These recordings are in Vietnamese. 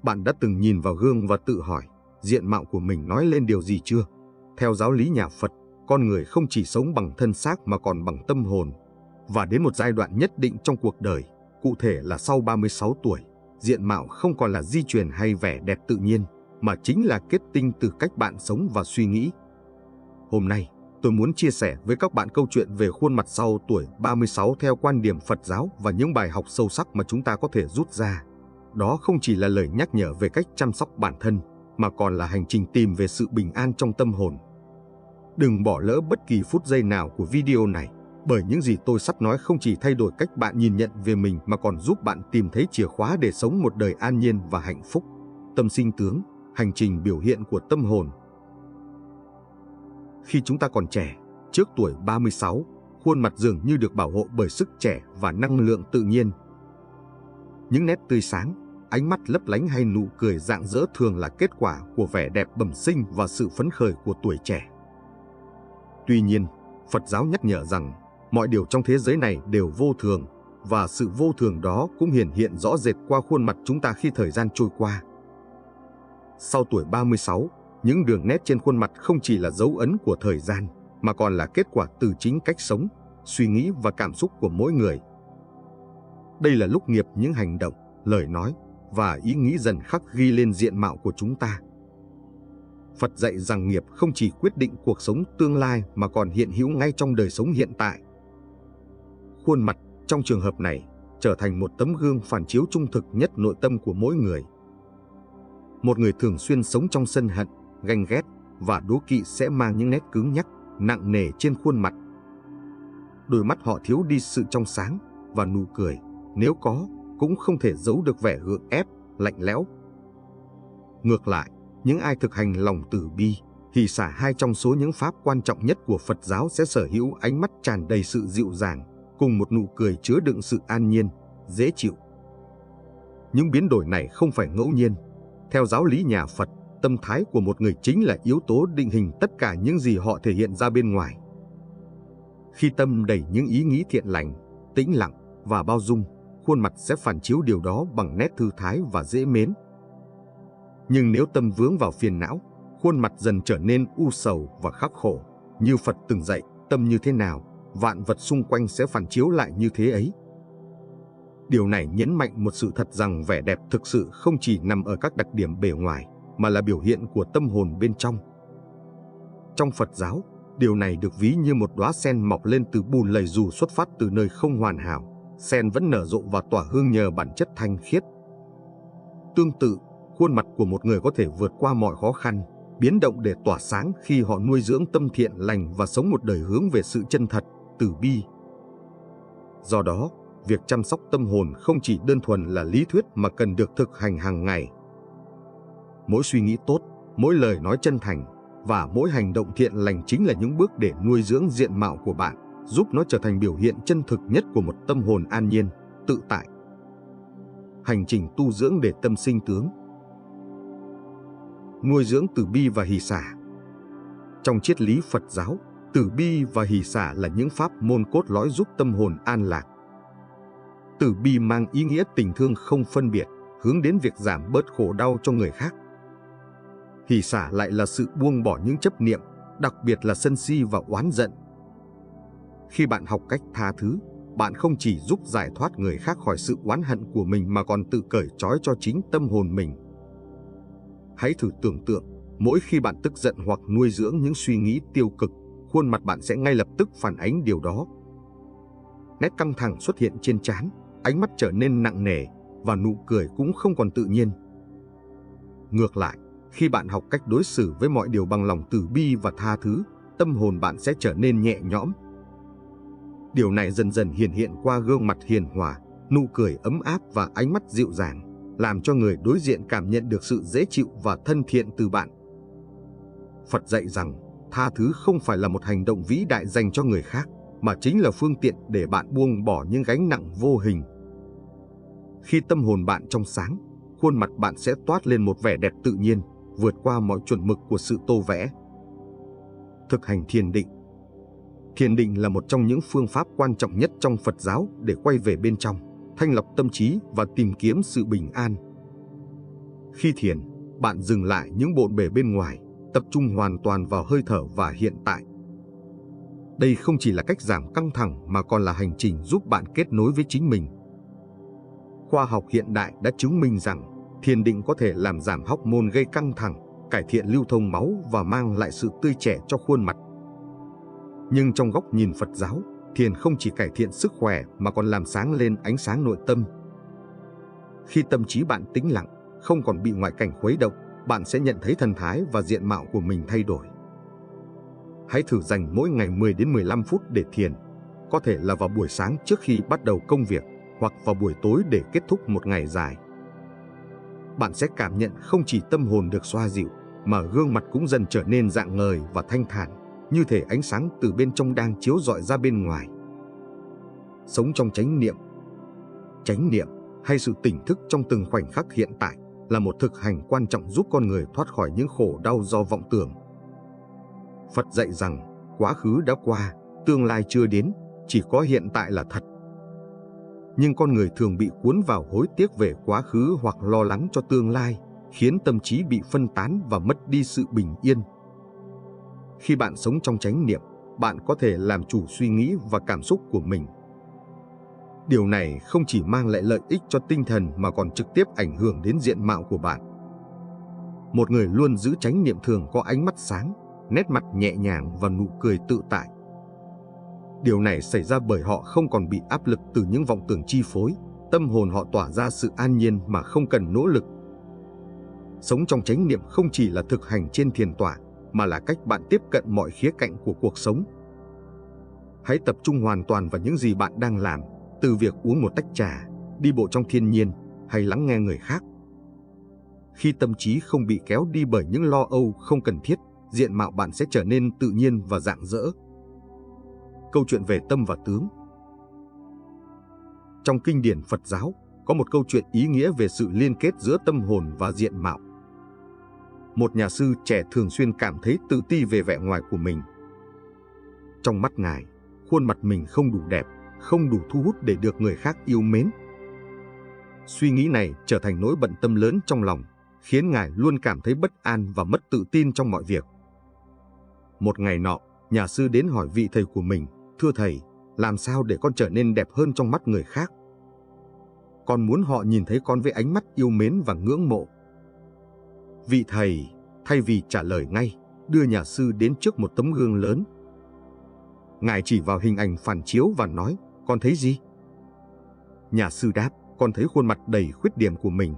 Bạn đã từng nhìn vào gương và tự hỏi, diện mạo của mình nói lên điều gì chưa? Theo giáo lý nhà Phật, con người không chỉ sống bằng thân xác mà còn bằng tâm hồn. Và đến một giai đoạn nhất định trong cuộc đời, cụ thể là sau 36 tuổi, diện mạo không còn là di truyền hay vẻ đẹp tự nhiên, mà chính là kết tinh từ cách bạn sống và suy nghĩ. Hôm nay, tôi muốn chia sẻ với các bạn câu chuyện về khuôn mặt sau tuổi 36 theo quan điểm Phật giáo và những bài học sâu sắc mà chúng ta có thể rút ra. Đó không chỉ là lời nhắc nhở về cách chăm sóc bản thân, mà còn là hành trình tìm về sự bình an trong tâm hồn. Đừng bỏ lỡ bất kỳ phút giây nào của video này, bởi những gì tôi sắp nói không chỉ thay đổi cách bạn nhìn nhận về mình mà còn giúp bạn tìm thấy chìa khóa để sống một đời an nhiên và hạnh phúc. Tâm sinh tướng, hành trình biểu hiện của tâm hồn. Khi chúng ta còn trẻ, trước tuổi 36, khuôn mặt dường như được bảo hộ bởi sức trẻ và năng lượng tự nhiên. Những nét tươi sáng, ánh mắt lấp lánh hay nụ cười rạng rỡ thường là kết quả của vẻ đẹp bẩm sinh và sự phấn khởi của tuổi trẻ. Tuy nhiên, Phật giáo nhắc nhở rằng mọi điều trong thế giới này đều vô thường, và sự vô thường đó cũng hiển hiện rõ rệt qua khuôn mặt chúng ta khi thời gian trôi qua. Sau tuổi 36, những đường nét trên khuôn mặt không chỉ là dấu ấn của thời gian, mà còn là kết quả từ chính cách sống, suy nghĩ và cảm xúc của mỗi người. Đây là lúc nghiệp những hành động, lời nói và ý nghĩ dần khắc ghi lên diện mạo của chúng ta. Phật dạy rằng nghiệp không chỉ quyết định cuộc sống tương lai mà còn hiện hữu ngay trong đời sống hiện tại. Khuôn mặt trong trường hợp này trở thành một tấm gương phản chiếu trung thực nhất nội tâm của mỗi người. Một người thường xuyên sống trong sân hận, ganh ghét và đố kỵ sẽ mang những nét cứng nhắc, nặng nề trên khuôn mặt. Đôi mắt họ thiếu đi sự trong sáng, và nụ cười, nếu có, cũng không thể giấu được vẻ gượng ép, lạnh lẽo. Ngược lại, những ai thực hành lòng từ bi, hỷ xả, hai trong số những pháp quan trọng nhất của Phật giáo, sẽ sở hữu ánh mắt tràn đầy sự dịu dàng, cùng một nụ cười chứa đựng sự an nhiên, dễ chịu. Những biến đổi này không phải ngẫu nhiên. Theo giáo lý nhà Phật, tâm thái của một người chính là yếu tố định hình tất cả những gì họ thể hiện ra bên ngoài. Khi tâm đầy những ý nghĩ thiện lành, tĩnh lặng và bao dung, khuôn mặt sẽ phản chiếu điều đó bằng nét thư thái và dễ mến. Nhưng nếu tâm vướng vào phiền não, khuôn mặt dần trở nên u sầu và khắc khổ. Như Phật từng dạy, tâm như thế nào, vạn vật xung quanh sẽ phản chiếu lại như thế ấy. Điều này nhấn mạnh một sự thật rằng vẻ đẹp thực sự không chỉ nằm ở các đặc điểm bề ngoài, mà là biểu hiện của tâm hồn bên trong. Trong Phật giáo, điều này được ví như một đóa sen mọc lên từ bùn lầy. Dù xuất phát từ nơi không hoàn hảo, sen vẫn nở rộ và tỏa hương nhờ bản chất thanh khiết. Tương tự, khuôn mặt của một người có thể vượt qua mọi khó khăn, biến động để tỏa sáng khi họ nuôi dưỡng tâm thiện lành và sống một đời hướng về sự chân thật, từ bi. Do đó, việc chăm sóc tâm hồn không chỉ đơn thuần là lý thuyết mà cần được thực hành hàng ngày. Mỗi suy nghĩ tốt, mỗi lời nói chân thành và mỗi hành động thiện lành chính là những bước để nuôi dưỡng diện mạo của bạn, giúp nó trở thành biểu hiện chân thực nhất của một tâm hồn an nhiên, tự tại. Hành trình tu dưỡng để tâm sinh tướng. Nuôi dưỡng từ bi và hỷ xả. Trong triết lý Phật giáo, từ bi và hỷ xả là những pháp môn cốt lõi giúp tâm hồn an lạc. Từ bi mang ý nghĩa tình thương không phân biệt, hướng đến việc giảm bớt khổ đau cho người khác. Hỷ xả lại là sự buông bỏ những chấp niệm, đặc biệt là sân si và oán giận. Khi bạn học cách tha thứ, bạn không chỉ giúp giải thoát người khác khỏi sự oán hận của mình mà còn tự cởi trói cho chính tâm hồn mình. Hãy thử tưởng tượng, mỗi khi bạn tức giận hoặc nuôi dưỡng những suy nghĩ tiêu cực, khuôn mặt bạn sẽ ngay lập tức phản ánh điều đó. Nét căng thẳng xuất hiện trên trán, ánh mắt trở nên nặng nề và nụ cười cũng không còn tự nhiên. Ngược lại, khi bạn học cách đối xử với mọi điều bằng lòng từ bi và tha thứ, tâm hồn bạn sẽ trở nên nhẹ nhõm. Điều này dần dần hiện hiện qua gương mặt hiền hòa, nụ cười ấm áp và ánh mắt dịu dàng, làm cho người đối diện cảm nhận được sự dễ chịu và thân thiện từ bạn. Phật dạy rằng, tha thứ không phải là một hành động vĩ đại dành cho người khác, mà chính là phương tiện để bạn buông bỏ những gánh nặng vô hình. Khi tâm hồn bạn trong sáng, khuôn mặt bạn sẽ toát lên một vẻ đẹp tự nhiên, vượt qua mọi chuẩn mực của sự tô vẽ. Thực hành thiền định. Thiền định là một trong những phương pháp quan trọng nhất trong Phật giáo để quay về bên trong, thanh lọc tâm trí và tìm kiếm sự bình an. Khi thiền, bạn dừng lại những bộn bề bên ngoài, tập trung hoàn toàn vào hơi thở và hiện tại. Đây không chỉ là cách giảm căng thẳng mà còn là hành trình giúp bạn kết nối với chính mình. Khoa học hiện đại đã chứng minh rằng thiền định có thể làm giảm hormone gây căng thẳng, cải thiện lưu thông máu và mang lại sự tươi trẻ cho khuôn mặt. Nhưng trong góc nhìn Phật giáo, thiền không chỉ cải thiện sức khỏe mà còn làm sáng lên ánh sáng nội tâm. Khi tâm trí bạn tĩnh lặng, không còn bị ngoại cảnh khuấy động, bạn sẽ nhận thấy thần thái và diện mạo của mình thay đổi. Hãy thử dành mỗi ngày 10 đến 15 phút để thiền, có thể là vào buổi sáng trước khi bắt đầu công việc hoặc vào buổi tối để kết thúc một ngày dài. Bạn sẽ cảm nhận không chỉ tâm hồn được xoa dịu, mà gương mặt cũng dần trở nên rạng ngời và thanh thản, như thể ánh sáng từ bên trong đang chiếu rọi ra bên ngoài. Sống trong chánh niệm. Chánh niệm, hay sự tỉnh thức trong từng khoảnh khắc hiện tại, là một thực hành quan trọng giúp con người thoát khỏi những khổ đau do vọng tưởng. Phật dạy rằng, quá khứ đã qua, tương lai chưa đến, chỉ có hiện tại là thật. Nhưng con người thường bị cuốn vào hối tiếc về quá khứ hoặc lo lắng cho tương lai, khiến tâm trí bị phân tán và mất đi sự bình yên. Khi bạn sống trong chánh niệm, bạn có thể làm chủ suy nghĩ và cảm xúc của mình. Điều này không chỉ mang lại lợi ích cho tinh thần mà còn trực tiếp ảnh hưởng đến diện mạo của bạn. Một người luôn giữ chánh niệm thường có ánh mắt sáng, nét mặt nhẹ nhàng và nụ cười tự tại. Điều này xảy ra bởi họ không còn bị áp lực từ những vọng tưởng chi phối, tâm hồn họ tỏa ra sự an nhiên mà không cần nỗ lực. Sống trong chánh niệm không chỉ là thực hành trên thiền tọa, mà là cách bạn tiếp cận mọi khía cạnh của cuộc sống. Hãy tập trung hoàn toàn vào những gì bạn đang làm, từ việc uống một tách trà, đi bộ trong thiên nhiên hay lắng nghe người khác. Khi tâm trí không bị kéo đi bởi những lo âu không cần thiết, diện mạo bạn sẽ trở nên tự nhiên và rạng rỡ. Câu chuyện về tâm và tướng. Trong kinh điển Phật giáo, có một câu chuyện ý nghĩa về sự liên kết giữa tâm hồn và diện mạo. Một nhà sư trẻ thường xuyên cảm thấy tự ti về vẻ ngoài của mình. Trong mắt ngài, khuôn mặt mình không đủ đẹp, không đủ thu hút để được người khác yêu mến. Suy nghĩ này trở thành nỗi bận tâm lớn trong lòng, khiến ngài luôn cảm thấy bất an và mất tự tin trong mọi việc. Một ngày nọ, nhà sư đến hỏi vị thầy của mình, "Thưa thầy, làm sao để con trở nên đẹp hơn trong mắt người khác? Con muốn họ nhìn thấy con với ánh mắt yêu mến và ngưỡng mộ." Vị thầy, thay vì trả lời ngay, đưa nhà sư đến trước một tấm gương lớn. Ngài chỉ vào hình ảnh phản chiếu và nói, "Con thấy gì?" Nhà sư đáp, "Con thấy khuôn mặt đầy khuyết điểm của mình."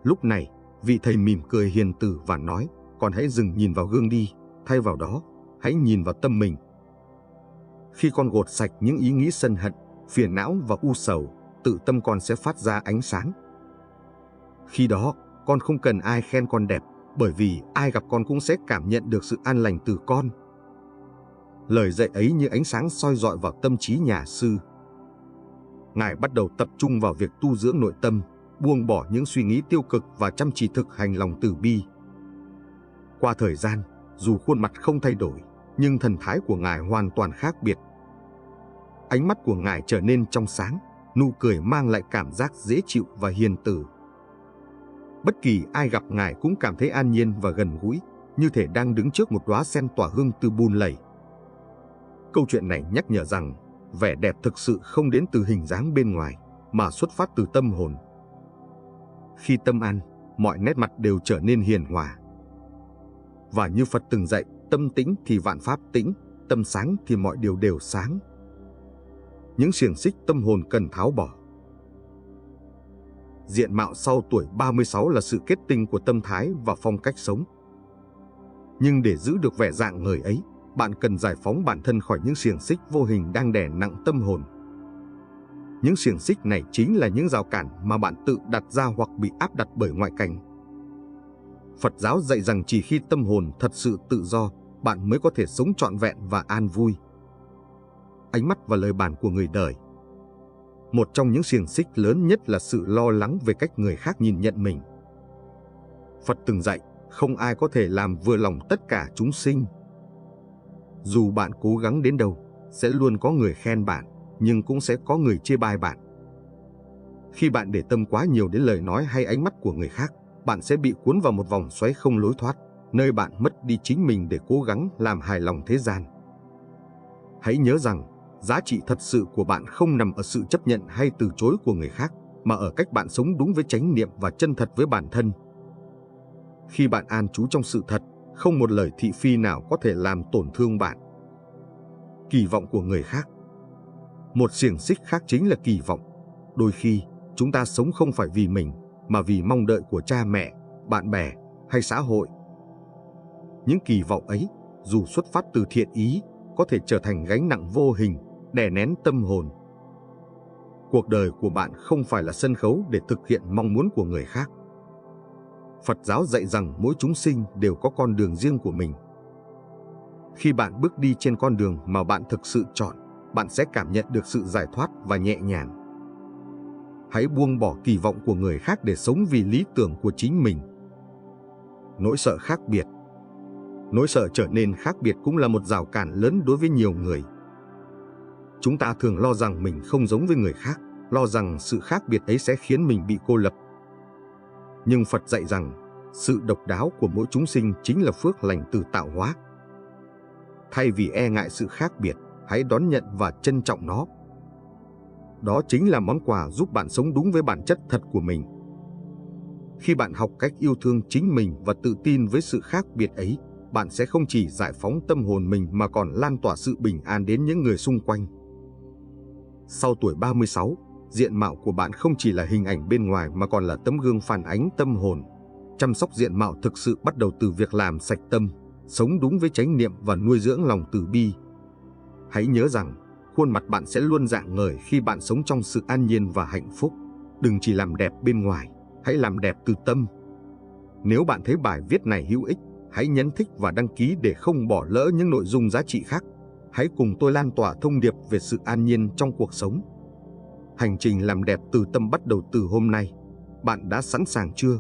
Lúc này, vị thầy mỉm cười hiền từ và nói, "Con hãy dừng nhìn vào gương đi, thay vào đó, hãy nhìn vào tâm mình. Khi con gột sạch những ý nghĩ sân hận, phiền não và u sầu, tự tâm con sẽ phát ra ánh sáng. Khi đó, con không cần ai khen con đẹp, bởi vì ai gặp con cũng sẽ cảm nhận được sự an lành từ con." Lời dạy ấy như ánh sáng soi rọi vào tâm trí nhà sư. Ngài bắt đầu tập trung vào việc tu dưỡng nội tâm, buông bỏ những suy nghĩ tiêu cực và chăm chỉ thực hành lòng từ bi. Qua thời gian, dù khuôn mặt không thay đổi, nhưng thần thái của ngài hoàn toàn khác biệt. Ánh mắt của ngài trở nên trong sáng, nụ cười mang lại cảm giác dễ chịu và hiền từ. Bất kỳ ai gặp ngài cũng cảm thấy an nhiên và gần gũi, như thể đang đứng trước một đóa sen tỏa hương từ bùn lầy. Câu chuyện này nhắc nhở rằng, vẻ đẹp thực sự không đến từ hình dáng bên ngoài, mà xuất phát từ tâm hồn. Khi tâm an, mọi nét mặt đều trở nên hiền hòa. Và như Phật từng dạy, tâm tĩnh thì vạn pháp tĩnh, tâm sáng thì mọi điều đều sáng. Những xiềng xích tâm hồn cần tháo bỏ. Diện mạo sau tuổi 36 là sự kết tinh của tâm thái và phong cách sống. Nhưng để giữ được vẻ rạng ngời ấy, bạn cần giải phóng bản thân khỏi những xiềng xích vô hình đang đè nặng tâm hồn. Những xiềng xích này chính là những rào cản mà bạn tự đặt ra hoặc bị áp đặt bởi ngoại cảnh. Phật giáo dạy rằng chỉ khi tâm hồn thật sự tự do, bạn mới có thể sống trọn vẹn và an vui. Ánh mắt và lời bàn của người đời. Một trong những xiềng xích lớn nhất là sự lo lắng về cách người khác nhìn nhận mình. Phật từng dạy, không ai có thể làm vừa lòng tất cả chúng sinh. Dù bạn cố gắng đến đâu, sẽ luôn có người khen bạn, nhưng cũng sẽ có người chê bai bạn. Khi bạn để tâm quá nhiều đến lời nói hay ánh mắt của người khác, bạn sẽ bị cuốn vào một vòng xoáy không lối thoát, nơi bạn mất đi chính mình để cố gắng làm hài lòng thế gian. Hãy nhớ rằng, giá trị thật sự của bạn không nằm ở sự chấp nhận hay từ chối của người khác, mà ở cách bạn sống đúng với chánh niệm và chân thật với bản thân. Khi bạn an trú trong sự thật, không một lời thị phi nào có thể làm tổn thương bạn. Kỳ vọng của người khác. Một xiềng xích khác chính là kỳ vọng. Đôi khi, chúng ta sống không phải vì mình, mà vì mong đợi của cha mẹ, bạn bè hay xã hội. Những kỳ vọng ấy, dù xuất phát từ thiện ý, có thể trở thành gánh nặng vô hình, đè nén tâm hồn. Cuộc đời của bạn không phải là sân khấu để thực hiện mong muốn của người khác. Phật giáo dạy rằng mỗi chúng sinh đều có con đường riêng của mình. Khi bạn bước đi trên con đường mà bạn thực sự chọn, bạn sẽ cảm nhận được sự giải thoát và nhẹ nhàng. Hãy buông bỏ kỳ vọng của người khác để sống vì lý tưởng của chính mình. Nỗi sợ khác biệt. Nỗi sợ trở nên khác biệt cũng là một rào cản lớn đối với nhiều người. Chúng ta thường lo rằng mình không giống với người khác, lo rằng sự khác biệt ấy sẽ khiến mình bị cô lập. Nhưng Phật dạy rằng, sự độc đáo của mỗi chúng sinh chính là phước lành từ tạo hóa. Thay vì e ngại sự khác biệt, hãy đón nhận và trân trọng nó. Đó chính là món quà giúp bạn sống đúng với bản chất thật của mình. Khi bạn học cách yêu thương chính mình và tự tin với sự khác biệt ấy, bạn sẽ không chỉ giải phóng tâm hồn mình mà còn lan tỏa sự bình an đến những người xung quanh. Sau tuổi 36, diện mạo của bạn không chỉ là hình ảnh bên ngoài mà còn là tấm gương phản ánh tâm hồn. Chăm sóc diện mạo thực sự bắt đầu từ việc làm sạch tâm, sống đúng với chánh niệm và nuôi dưỡng lòng từ bi. Hãy nhớ rằng, khuôn mặt bạn sẽ luôn rạng ngời khi bạn sống trong sự an nhiên và hạnh phúc. Đừng chỉ làm đẹp bên ngoài, hãy làm đẹp từ tâm. Nếu bạn thấy bài viết này hữu ích, hãy nhấn thích và đăng ký để không bỏ lỡ những nội dung giá trị khác. Hãy cùng tôi lan tỏa thông điệp về sự an nhiên trong cuộc sống. Hành trình làm đẹp từ tâm bắt đầu từ hôm nay. Bạn đã sẵn sàng chưa?